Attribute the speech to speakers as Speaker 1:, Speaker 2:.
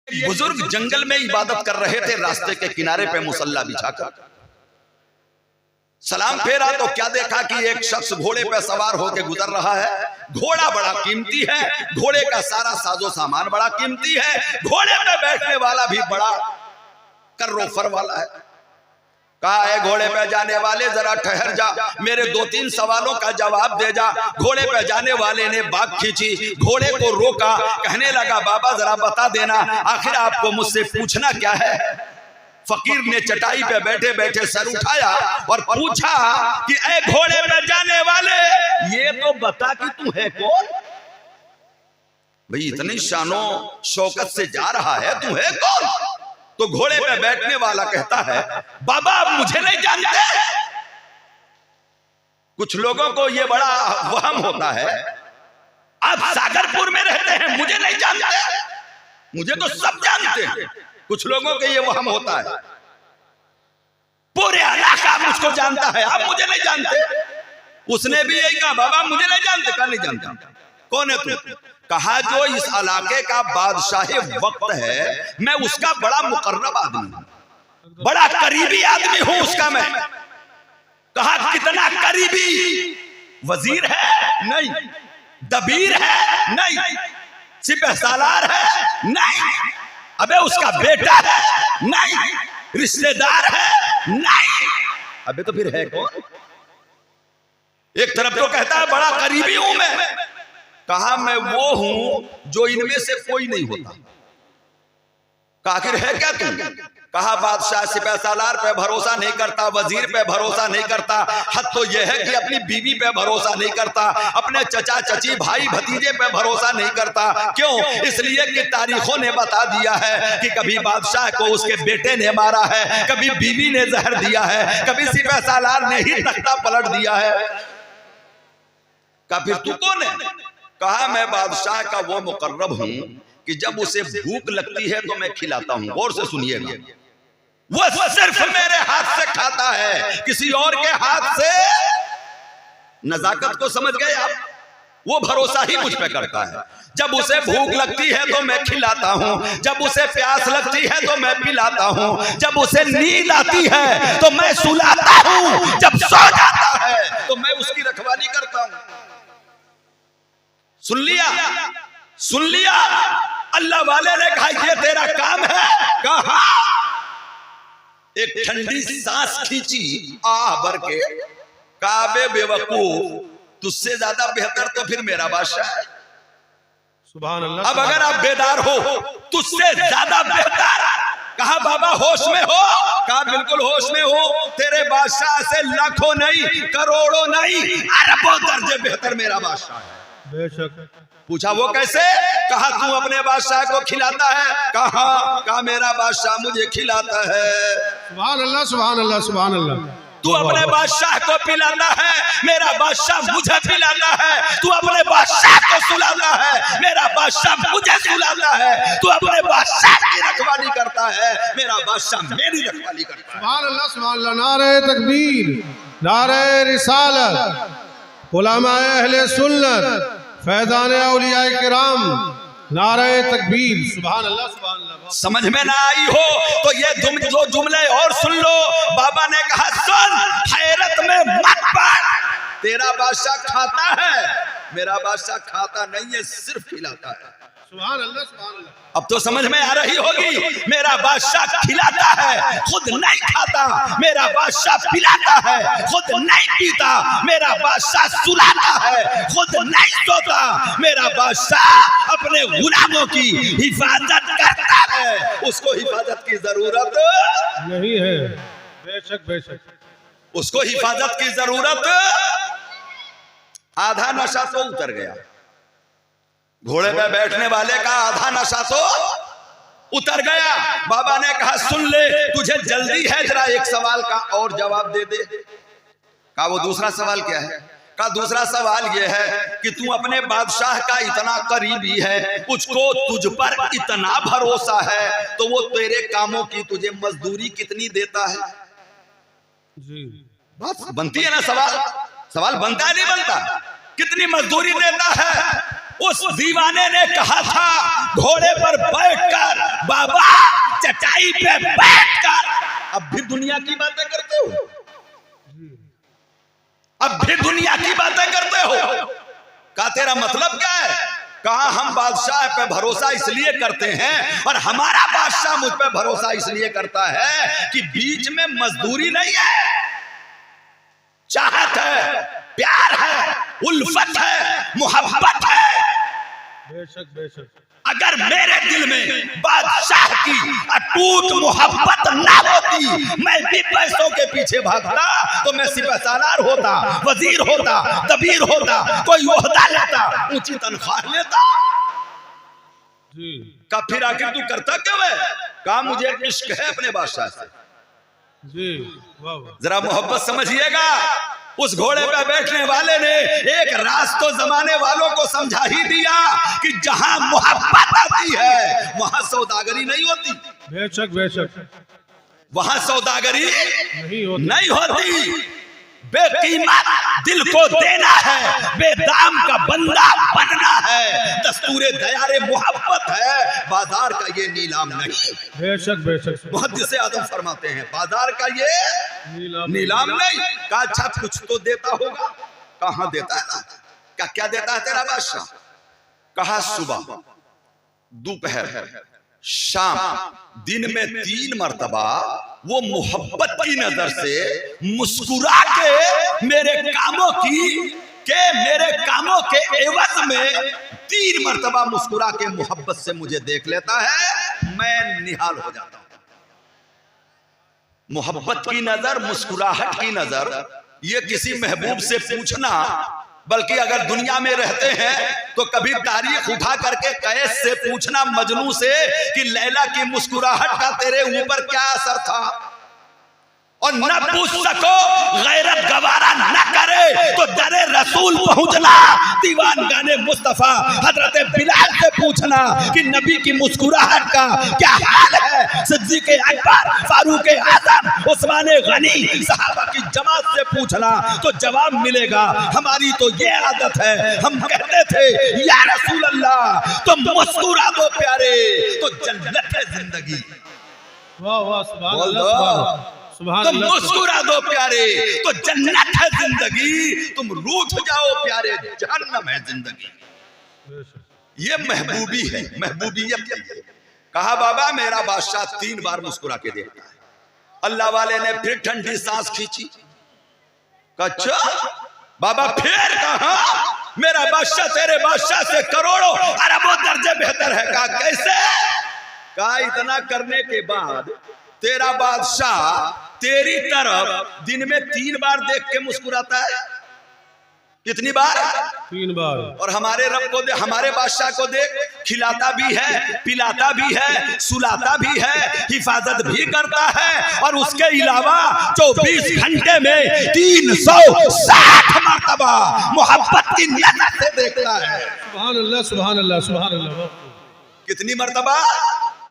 Speaker 1: बुजुर्ग जंगल में इबादत कर रहे थे, रास्ते के किनारे पे मुसल्ला बिछाकर। सलाम फेरा तो क्या देखा कि एक शख्स घोड़े पे सवार होकर गुजर रहा है। घोड़ा बड़ा कीमती है, घोड़े का सारा साजो सामान बड़ा कीमती है, घोड़े पे बैठने वाला भी बड़ा कर्रोफर वाला है। कहा है घोड़े पे जाने वाले जरा ठहर जा, मेरे 2-3 सवालों का जवाब दे जा। घोड़े पे जाने वाले ने बात खींची, घोड़े को रोका, कहने लगा बाबा जरा बता देना आखिर आपको मुझसे पूछना क्या है। फकीर ने चटाई पे बैठे बैठे सर उठाया और पूछा कि ऐ घोड़े पे जाने वाले, ये तो बता कि तू है कौन। भाई इतनी शानो शौकत से जा रहा है, तू है कौन। तो घोड़े पे बैठने वाला कहता है बाबा आप मुझे नहीं जानते। कुछ लोगों को ये बड़ा वहम होता है, आप सागरपुर में रहते हैं मुझे नहीं जानते, मुझे तो सब जानते हैं। कुछ लोगों के ये वहम होता है, पूरे इलाका मुझको जानता है, आप मुझे नहीं जानते। उसने भी यही कहा बाबा मुझे नहीं जानते। कहा नहीं जानता। कौन है तू। कहा जो इस इलाके का बादशाह वक्त है, मैं उसका बड़ा मुकर्रब आदमी हूं, बड़ा करीबी आदमी हूं उसका मैं। कहा कितना करीबी। वजीर है नहीं, दबीर है नहीं, सिपहसालार है नहीं, अबे उसका बेटा है नहीं, रिश्तेदार है नहीं, अबे तो फिर है कौन। एक तरफ तो कहता है बड़ा करीबी हूं मैं। कहा मैं वो हूं जो इनमें से कोई नहीं होता। कहा आखिर है क्या तुम। कहा बादशाह सिपहसालार पे भरोसा नहीं करता, वजीर पे भरोसा नहीं करता, हद तो यह है कि अपनी बीवी पे भरोसा नहीं करता, अपने चचा चची भाई भतीजे पे भरोसा नहीं करता। क्यों। इसलिए कि तारीखों ने बता दिया है कि कभी बादशाह को उसके बेटे ने मारा है, कभी बीवी ने जहर दिया है, कभी सिपहसालार ने ही तख्ता पलट दिया है। कहा फिर तू कौन है। कहा मैं बादशाह का वो मुकर्रब हूं कि जब उसे भूख लगती है तो मैं खिलाता हूं। गौर से सुनिएगा, वो सिर्फ मेरे हाथ से खाता है, किसी और के हाथ से। नजाकत को समझ गए आप। वो भरोसा ही मुझ पे करता है। जब उसे भूख लगती है तो मैं खिलाता हूं, जब उसे प्यास लगती है तो मैं पिलाता हूं, जब उसे नींद आती है तो मैं सुलाता हूं, जब सो जाता है तो मैं उसकी रखवाली करता हूं। सुन लिया, सुन लिया। अल्लाह वाले ने कहा ये तेरा काम है। कहा एक ठंडी सांस खींची आह भर के। काबे बेवकूफ, तुझसे ज्यादा बेहतर तो फिर मेरा बादशाह है।
Speaker 2: सुभान अल्लाह।
Speaker 1: अब अगर आप बेदार हो, तुझसे ज्यादा बेहतर। कहा बाबा होश में हो। कहा बिल्कुल होश में हो। तेरे बादशाह से लाखों नहीं, करोड़ों नहीं, अरबों दर्जे बेहतर मेरा बादशाह है।
Speaker 2: बेशक।
Speaker 1: पूछा वो कैसे। कहा तू अपने बादशाह को खिलाता है। कहा मेरा बादशाह मुझे खिलाता है।
Speaker 2: सुभान अल्लाह, सुभान अल्लाह, सुभान अल्लाह।
Speaker 1: तू अपने बादशाह को पिलाता है, मेरा बादशाह मुझे पिलाता है। तू अपने बादशाह को सुलाता है, मेरा बादशाह मुझे सुलाता है। तू अपने बादशाह की रखवाली करता है, मेरा बादशाह मेरी रखवाली करता है।
Speaker 2: सुभान अल्लाह, सुभान अल्लाह। नारे तकबीर, नारे रिसालत, उलमाए अहले सुन्नत, फैज़ाने औलियाए किराम, नारे तकबीर। सुभान अल्लाह, सुभान अल्लाह।
Speaker 1: समझ में ना आई हो तो ये दो जुमले और सुन लो। बाबा ने कहा सुन, हैरत में मत पड़। तेरा बादशाह खाता है, मेरा बादशाह खाता नहीं है, सिर्फ खिलाता है।
Speaker 2: सुभान अल्लाह, सुभान अल्लाह।
Speaker 1: अब तो समझ में आ रही होगी। मेरा बादशाह खिलाता है, खुद नहीं खाता। मेरा बादशाह पिलाता है, खुद नहीं पीता। मेरा बादशाह सुलाता है, खुद नहीं सोता। मेरा बादशाह अपने गुलामों की हिफाजत करता है, उसको हिफाजत की जरूरत
Speaker 2: नहीं है। बेशक, बेशक।
Speaker 1: उसको हिफाजत की जरूरत। आधा नशा तो उतर गया, घोड़े पे बैठने वाले का आधा नशा तो उतर गया। बाबा ने कहा सुन ले, तुझे जल्दी है, जरा एक सवाल का और जवाब दे दे। कहा वो दूसरा सवाल क्या है। कहा दूसरा सवाल ये है कि तू अपने बादशाह का इतना करीबी है, उसको तुझ पर इतना भरोसा है, तो वो तेरे कामों की तुझे मजदूरी कितनी देता है।
Speaker 2: जी
Speaker 1: बात बनती है ना। सवाल बनता है नहीं बनता। कितनी मजदूरी देता है। उस दीवाने ने कहा था घोड़े पर बैठकर, बाबा चटाई पे बैठकर। अब भी दुनिया की बातें करते हो, अब भी दुनिया की बातें करते हो। का तेरा मतलब क्या है? कहा हम बादशाह पे भरोसा इसलिए करते हैं और हमारा बादशाह मुझ पे भरोसा इसलिए करता है कि बीच में मजदूरी नहीं है, चाहत है, प्यार है, उल्फत है, मोहब्बत है।
Speaker 2: बेशक बेशक।
Speaker 1: अगर मेरे दिल में बादशाह की अटूट मोहब्बत ना होती, मैं भी पैसों के पीछे भागता तो मैं सिपहसालार होता, वजीर होता, दबीर होता, कोई ओहदा लेता, ऊंची तनख्वाह लेता।
Speaker 2: जी।
Speaker 1: का फिर आखिर तू करता क्यों है? का मुझे इश्क है अपने बादशाह से।
Speaker 2: जी वाह।
Speaker 1: जरा मोहब्बत समझिएगा। उस घोड़े पे बैठने वाले ने एक राज तो जमाने वालों को समझा ही दिया कि जहां मोहब्बत आती है वहां सौदागरी नहीं होती।
Speaker 2: बेशक बेशक।
Speaker 1: वहां सौदागरी
Speaker 2: नहीं
Speaker 1: होती। बेकीमत दिल को देना है, बेदाम का बंदा बनना है, दस्तूरे दयारे मोहब्बत है, बाजार का ये नीलाम नहीं।
Speaker 2: बेशक बेशक।
Speaker 1: मुहद्दिस आज़म फरमाते हैं बाजार का ये नीलाम नहीं। का अच्छा कुछ तो देता होगा, कहां देता है? क्या देता है तेरा बादशाह? कहा सुबह, दोपहर, शाम, दिन में 3 मर्तबा वो मोहब्बत की नजर से मुस्कुरा के मेरे कामों के एवज में 3 मर्तबा मुस्कुरा के मोहब्बत से मुझे देख लेता है, मैं निहाल हो जाता हूं। मोहब्बत की नजर, मुस्कुराहट की नजर, ये किसी महबूब से पूछना, बल्कि अगर दुनिया में रहते हैं तो कभी तारीख उठा करके कैस से पूछना, मजनू से, कि लैला की मुस्कुराहट का तेरे ऊपर क्या असर था, और न पूछ सको, गैरत गवारा न करे तो दरे रसूल पहुंचना, दीवान गाने मुस्तफा हजरत बिलाल से पूछना कि नबी की मुस्कुराहट का क्या हाल है। सिद्दीक़ अकबर, फारूक आज़म, उस्मान गनी, सहाबा की जमात से पूछना तो जवाब मिलेगा। हमारी तो ये आदत है, हम कहते थे या रसूल अल्लाह तुम मुस्कुरा दो प्यारे तो जन्नत है जिंदगी।
Speaker 2: वाह वाह सुभान अल्लाह।
Speaker 1: तुम मुस्कुरा दो प्यारे तो जन्नत है जिंदगी, तुम रूठ जाओ प्यारे जहन्नम है जिंदगी। ये महबूबी है, महबूबियत है। कहा बाबा मेरा बादशाह 3 बार मुस्कुरा के देखता है। अल्लाह वाले ने फिर ठंडी सांस खींची। अच्छा बाबा फिर कहा मेरा बादशाह तेरे बादशाह से करोड़ों अरबों दर्जे बेहतर है। कहा कैसे? कहा इतना करने के बाद तेरा बादशाह तेरी तरफ दिन में 3 बार देख के मुस्कुराता है। कितनी बार?
Speaker 2: 3 बार।
Speaker 1: और हमारे रब को देख, हमारे बादशाह को देख, खिलाता भी है, पिलाता भी है, सुलाता भी है, हिफाजत भी करता है, और उसके अलावा 24 घंटे में 360 मर्तबा मोहब्बत की नजर से देखता है।
Speaker 2: सुभान अल्लाह सुभान अल्लाह सुभान अल्लाह।
Speaker 1: कितनी मर्तबा?